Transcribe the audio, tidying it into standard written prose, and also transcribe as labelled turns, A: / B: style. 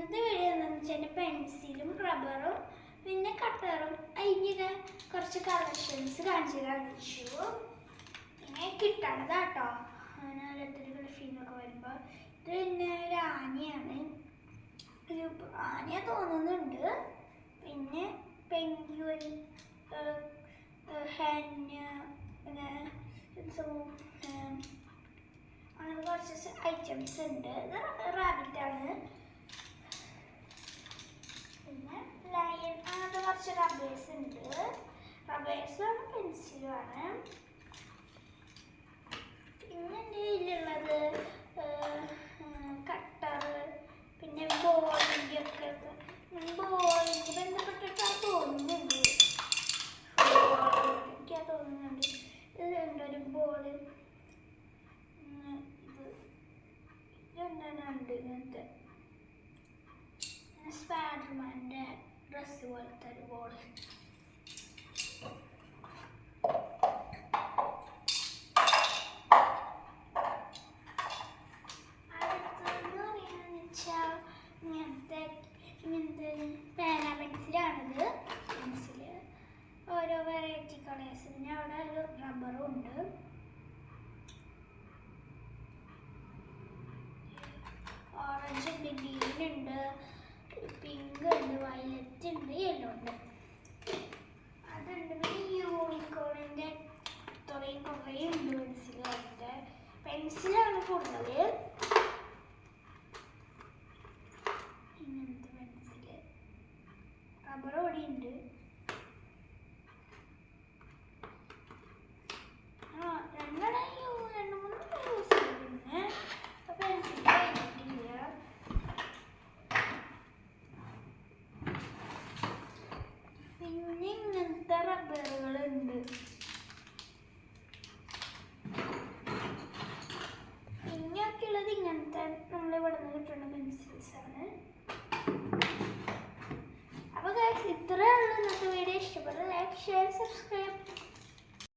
A: ഇന്നത്തെ വീഡിയോ എന്താണെന്ന് വെച്ചാൽ പെൻസിലും റബ്ബറും പിന്നെ കട്ടറും അതിൻ്റെ കുറച്ച് കളക്ഷൻസ് കാണിച്ചു കാണിച്ചു. പിന്നെ കിട്ടണതാട്ടോ അങ്ങനെ ഓരോരുത്തർ ഗൾഫിന്നൊക്കെ വരുമ്പോൾ. ഇത് പിന്നെ ഒരു ആനയാണ്, ഒരു ആനയെ തോന്നുന്നുണ്ട്. പിന്നെ പെൻഗ്വിൻ, ഹെന്ന്, പിന്നെ അങ്ങനെ കുറച്ച് ഐറ്റംസ് ഉണ്ട്. ഇത് റാബിറ്റാണ്. പിന്നെ ലയൺ, അങ്ങനത്തെ കുറച്ച് റബ്ബേഴ്സ് ഉണ്ട്. റബ്ബേഴ്സാണ് പെൻസിലുമാണ്. പിന്നെ എൻ്റെ കയ്യിലുള്ളത് കട്ടർ, പിന്നെ ബോളിൻ്റെ ഒക്കെ ബോളിന് ബന്ധപ്പെട്ടിട്ടാണ് തോന്നുന്നുണ്ട്. എനിക്കാ തോന്നുന്നുണ്ട്. ഇതുണ്ട് ഒരു ബോള്, ഉണ്ട് ഇങ്ങനത്തെ സ്പൈഡർമാൻ്റെ ഡ്രസ്സ് പോലത്തെ ഒരു ബോള്. അടുത്തതെന്ന് പറയാന്ന് വെച്ചാൽ ഇങ്ങനത്തെ പേന പെൻസിലാണിത്. പെൻസില് ഓരോ വെറൈറ്റി കളേഴ്സ്. പിന്നെ അവിടെ ഒരു റബ്ബറും ഉണ്ട്. ഓറഞ്ച് ഉണ്ട്, ഗ്രീൻ ഉണ്ട്, പിങ്ക് ഉണ്ട്, വയലറ്റ് ഉണ്ട്, യെല്ലോ ഉണ്ട്. അതുണ്ട്. പിന്നെ യൂണിക്കോണിൻ്റെ ഇത്രയും കുറേ ഉണ്ട് പെൻസിലുകളുടെ. പെൻസിലാണ് കൂടുതൽ. ഇങ്ങനത്തെ പെൻസില്, റബ്ബർ ഇവിടെ ഉണ്ട്. രണ്ട് മൂന്ന് യൂസ് ചെയ്യും. പിന്നെ പെൻസിൽ കഴിഞ്ഞിട്ടില്ല. പിന്നെ ഇങ്ങനത്തെ റബ്ബറുകളുണ്ട്. പിന്നെയൊക്കെ ഉള്ളത് ഇങ്ങനത്തെ നമ്മളിവിടെ നിന്ന് കിട്ടുന്ന പെൻസിൽസ് ആണ്. അപ്പോൾ ഗൈസ്, ഇത്രയേ ഉള്ളൂ ഇന്നത്തെ വീഡിയോ. ഇഷ്ടപ്പെട്ട ലൈക്ക്, ഷെയർ, സബ്സ്ക്രൈബ്.